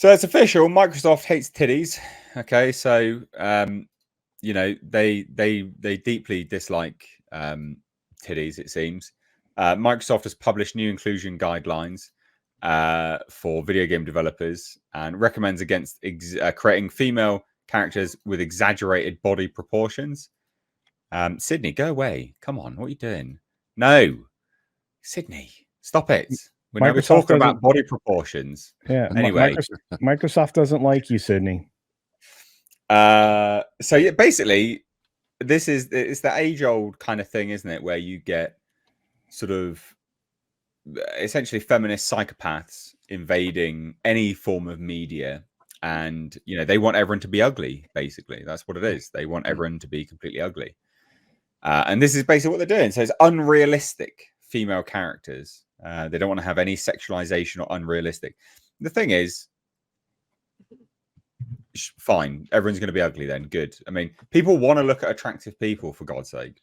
So it's official. Microsoft hates titties. Okay, so they deeply dislike titties. It seems Microsoft has published new inclusion guidelines for video game developers and recommends against creating female characters with exaggerated body proportions. Sydney, go away! Come on, what are you doing? No, Sydney, stop it. We're talking about body proportions. Yeah. Anyway, Microsoft doesn't like you, Sydney. So yeah, basically, it's the age-old kind of thing, isn't it? Where you get sort of essentially feminist psychopaths invading any form of media, and they want everyone to be ugly. Basically, that's what it is. They want everyone to be completely ugly, and this is basically what they're doing. So it's unrealistic female characters. They don't want to have any sexualization or unrealistic. The thing is, fine, everyone's going to be ugly then. Good. I mean, people want to look at attractive people, for God's sake.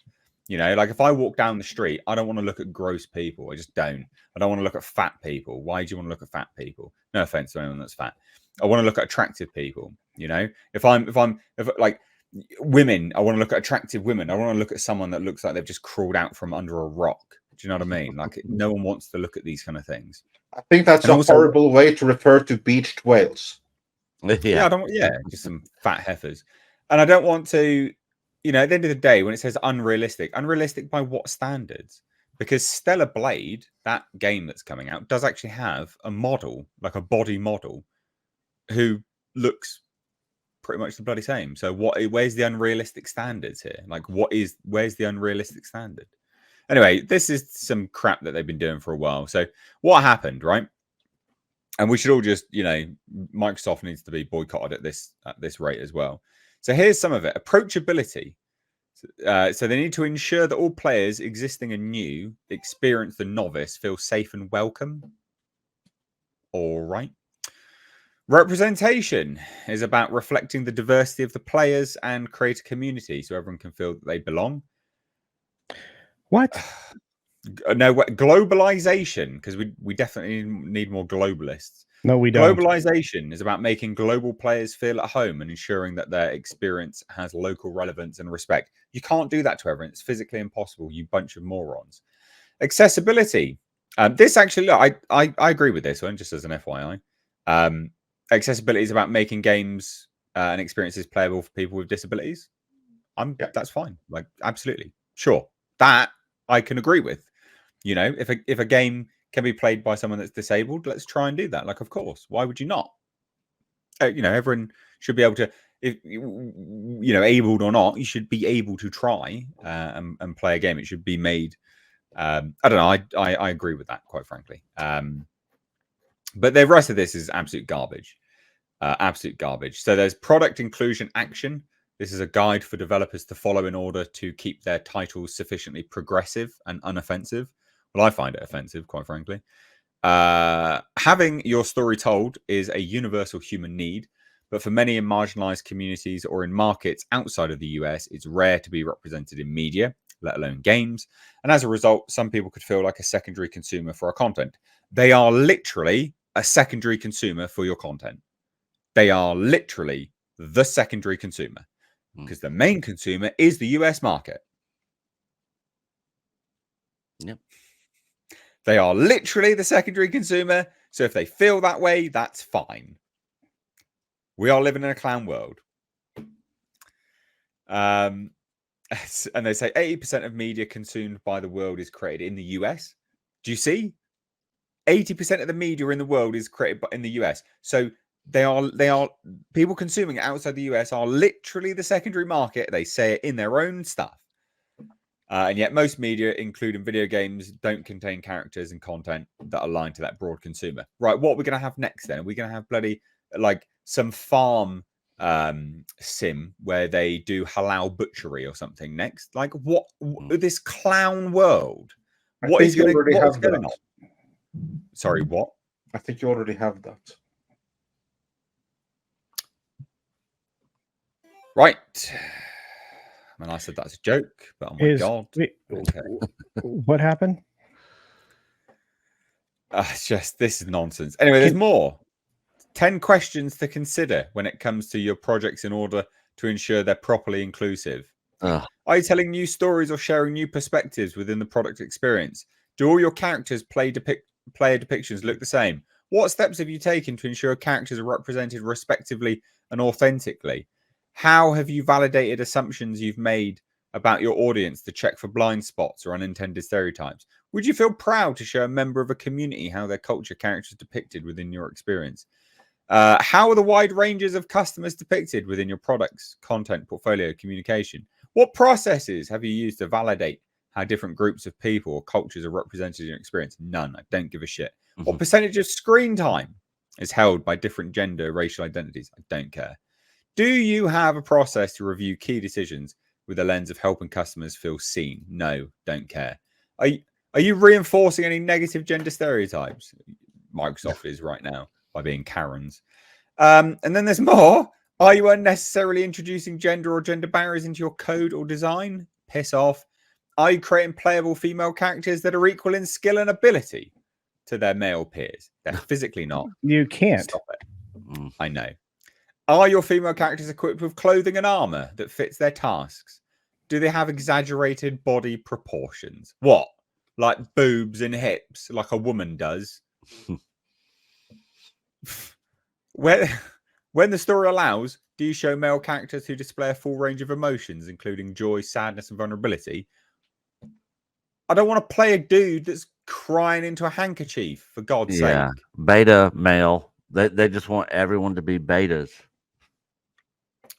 Like if I walk down the street, I don't want to look at gross people. I just don't. I don't want to look at fat people. Why do you want to look at fat people? No offense to anyone that's fat. I want to look at attractive people. If like women, I want to look at attractive women. I want to look at someone that looks like they've just crawled out from under a rock. Do you know what I mean? Like no one wants to look at these kind of things. I think that's a horrible way to refer to beached whales. Yeah, just some fat heifers. And I don't want to, at the end of the day, when it says unrealistic by what standards? Because Stellar Blade, that game that's coming out, does actually have a model, like a body model, who looks pretty much the bloody same. So where's the unrealistic standards here? Like where's the unrealistic standard? Anyway, this is some crap that they've been doing for a while. So what happened, right? And we should all just, Microsoft needs to be boycotted at this rate as well. So here's some of it. Approachability. So they need to ensure that all players, existing and new, experienced and novice, feel safe and welcome. All right. Representation is about reflecting the diversity of the players and create a community so everyone can feel that they belong. What? No, globalization, because we definitely need more globalists. No, we don't. Globalization is about making global players feel at home and ensuring that their experience has local relevance and respect. You can't do that to everyone. It's physically impossible, you bunch of morons. Accessibility. This actually, look, I agree with this one, just as an FYI. Accessibility is about making games and experiences playable for people with disabilities. That's fine. Like, absolutely. Sure. That I can agree with. If a game can be played by someone that's disabled, let's try and do that. Like, of course, why would you not? Everyone should be able to, if abled or not, you should be able to try and play a game. It should be made. I don't know. I agree with that, quite frankly. But the rest of this is absolute garbage. Absolute garbage. So there's product inclusion action. This is a guide for developers to follow in order to keep their titles sufficiently progressive and unoffensive. Well, I find it offensive, quite frankly. Having your story told is a universal human need, but for many in marginalized communities or in markets outside of the US, it's rare to be represented in media, let alone games. And as a result, some people could feel like a secondary consumer for our content. They are literally a secondary consumer for your content. They are literally the secondary consumer. Because the main consumer is the US market. Yep. They are literally the secondary consumer. So if they feel that way, that's fine. We are living in a clown world. And they say 80% of media consumed by the world is created in the US. Do you see? 80% of the media in the world is created in the US. So they are people consuming it outside the US are literally the secondary market. They say it in their own stuff. And yet most media, including video games, don't contain characters and content that align to that broad consumer. Right, what are we going to have next then? Are we going to have bloody, like, some farm sim where they do halal butchery or something next? Like, what? This clown world? What is going on? Sorry, what? I think you already have that. Right. I mean, I said that's a joke, but oh my God. Okay. What happened? It's just, this is nonsense. Anyway, there's more. 10 questions to consider when it comes to your projects in order to ensure they're properly inclusive. Ugh. Are you telling new stories or sharing new perspectives within the product experience? Do all your characters' player depictions look the same? What steps have you taken to ensure characters are represented respectively and authentically? How have you validated assumptions you've made about your audience to check for blind spots or unintended stereotypes? Would you feel proud to show a member of a community how their culture character is depicted within your experience? How are the wide ranges of customers depicted within your products, content, portfolio, communication? What processes have you used to validate how different groups of people or cultures are represented in your experience? None. I don't give a shit. What percentage of screen time is held by different gender, racial identities? I don't care. Do you have a process to review key decisions with a lens of helping customers feel seen? No, don't care. Are you reinforcing any negative gender stereotypes? Microsoft is right now by being Karens. And then there's more. Are you unnecessarily introducing gender or gender barriers into your code or design? Piss off. Are you creating playable female characters that are equal in skill and ability to their male peers? They're physically not. You can't. Stop it. I know. Are your female characters equipped with clothing and armor that fits their tasks? Do they have exaggerated body proportions? What? Like boobs and hips, like a woman does? When the story allows, do you show male characters who display a full range of emotions, including joy, sadness, and vulnerability? I don't want to play a dude that's crying into a handkerchief, for God's sake. Beta male. They just want everyone to be betas.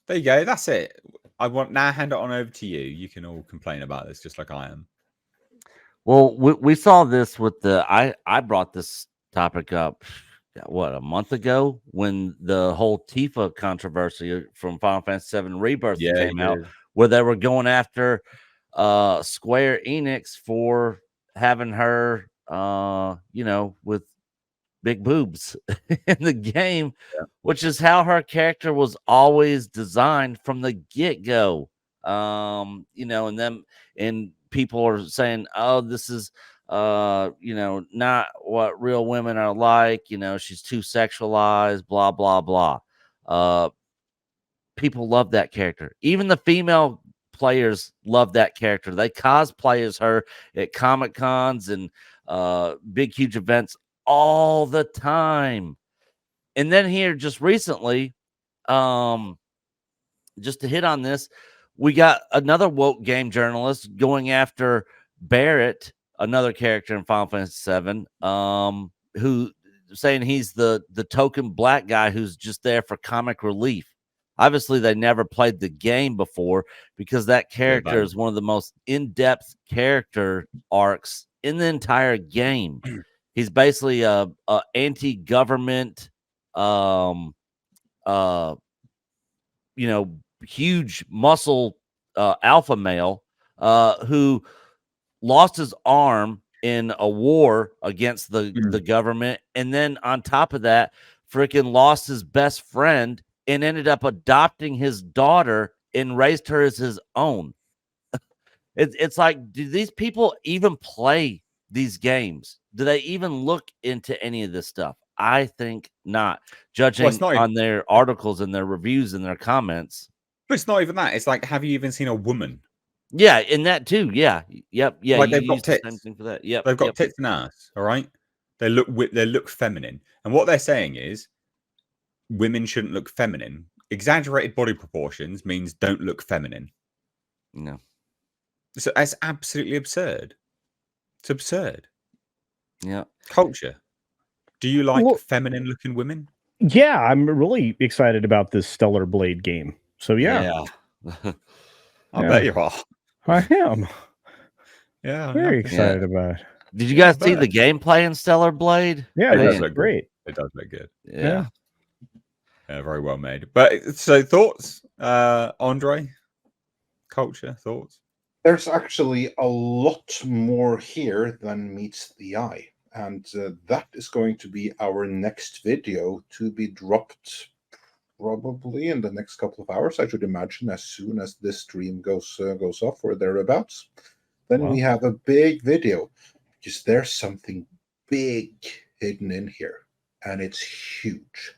There you go. That's it. I want now hand it on over to you. You can all complain about this just like I am. Well, we saw this with the I brought this topic up a month ago when the whole Tifa controversy from Final Fantasy VII Rebirth came out, where they were going after Square Enix for having her with big boobs in the game, which is how her character was always designed from the get-go. And people are saying, oh, this is not what real women are like, she's too sexualized, blah blah blah. People love that character. Even the female players love that character. They cosplay as her at Comic Cons and big huge events all the time. And then here just recently, just to hit on this, we got another woke game journalist going after Barrett, another character in Final Fantasy VII, who saying he's the token black guy who's just there for comic relief. Obviously, they never played the game before because that character is one of the most in-depth character arcs in the entire game. He's basically a anti-government, huge muscle alpha male who lost his arm in a war against the government, and then on top of that, freaking lost his best friend and ended up adopting his daughter and raised her as his own. It's like, do these people even play these games? Do they even look into any of this stuff? I think not, judging on their articles and their reviews and their comments. But it's not even that. It's like, have you even seen a woman? Yeah, in that too. Yeah. Yep. Yeah. Like they've got tits. The same thing for that. Yep. They've got tits and ass. All right. They look feminine. And what they're saying is women shouldn't look feminine. Exaggerated body proportions means don't look feminine. No. So it's absolutely absurd. It's absurd. Yeah. Culture. Do you like feminine looking women? Yeah, I'm really excited about this Stellar Blade game. So yeah. I bet you are. I am. Yeah. Very excited about it. Did you guys see the gameplay in Stellar Blade? Yeah, it does look great. It does look good. Yeah. Very well made. But so thoughts, Andre? Culture, thoughts? There's actually a lot more here than meets the eye. And that is going to be our next video to be dropped probably in the next couple of hours, I should imagine, as soon as this stream goes off or thereabouts. Then we have a big video, because there's something big hidden in here, and it's huge.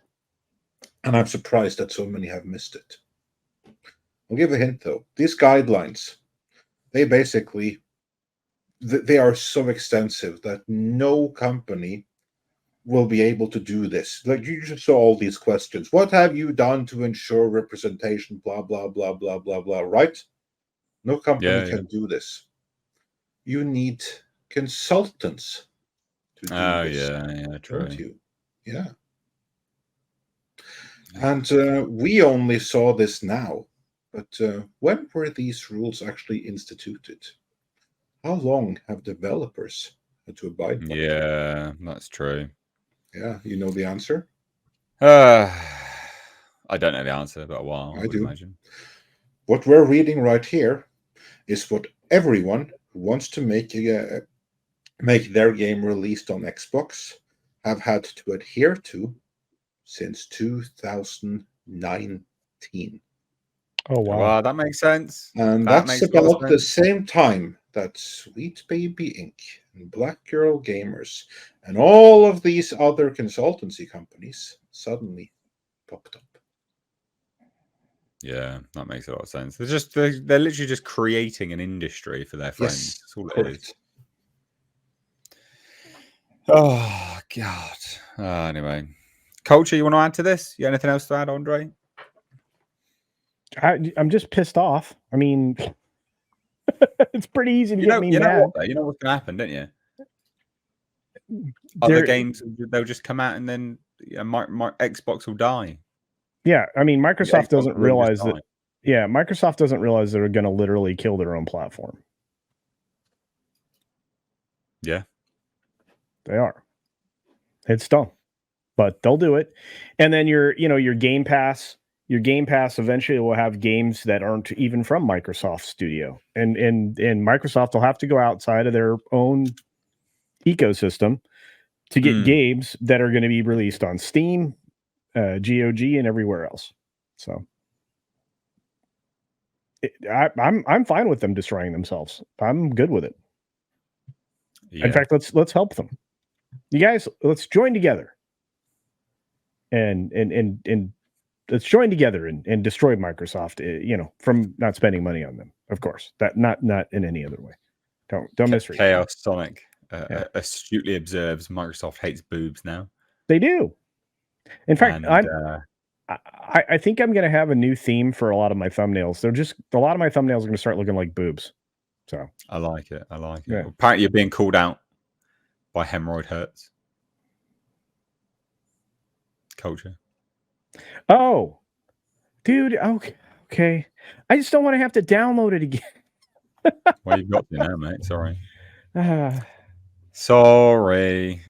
And I'm surprised that so many have missed it. I'll give a hint though. These guidelines, they basically, they are so extensive that no company will be able to do this. Like you just saw all these questions. What have you done to ensure representation? Blah, blah, blah, blah, blah, blah, right? No company can do this. You need consultants to do this. Yeah, true. Don't you? Yeah. And we only saw this now, but when were these rules actually instituted? How long have developers had to abide by? Yeah, that's true. Yeah, you know the answer? I don't know the answer, but a while, I would do. imagine. What we're reading right here is what everyone who wants to make their game released on Xbox have had to adhere to since 2019. Oh wow. Well, that makes sense. And That that's makes a lot of about the sense. same time that Sweet Baby Inc. and Black Girl Gamers and all of these other consultancy companies suddenly popped up. Yeah, that makes a lot of sense. They're literally just creating an industry for their friends. Yes, That's all it correct. is. Oh God. Anyway, culture. You want to add to this? You got anything else to add, Andre? I'm just pissed off. I mean, it's pretty easy to get me You know mad. what? Though? You know what's going to happen, don't you? Other games, they'll just come out, and then Xbox will die. Yeah, I mean, Microsoft Xbox doesn't will just realize that. die. Yeah, Microsoft doesn't realize they're going to literally kill their own platform. Yeah, they are. It's dumb, but they'll do it. And then your Game Pass. Your Game Pass eventually will have games that aren't even from Microsoft Studio, and Microsoft will have to go outside of their own ecosystem to get games that are going to be released on Steam, GOG, and everywhere else. So I'm fine with them destroying themselves. I'm good with it. Yeah. In fact, let's help them. You guys, let's join together and let's join together and destroy Microsoft. From not spending money on them, of course. That not in any other way. Don't misread. Chaos Sonic astutely observes Microsoft hates boobs now. They do. In fact, I think I'm going to have a new theme for a lot of my thumbnails. A lot of my thumbnails are going to start looking like boobs. So I like it. Yeah. Apparently, you're being called out by Hemorrhoid Hurts. Culture. Oh, dude. Okay. I just don't want to have to download it again. Well, you've got to now, mate. Sorry. Sorry.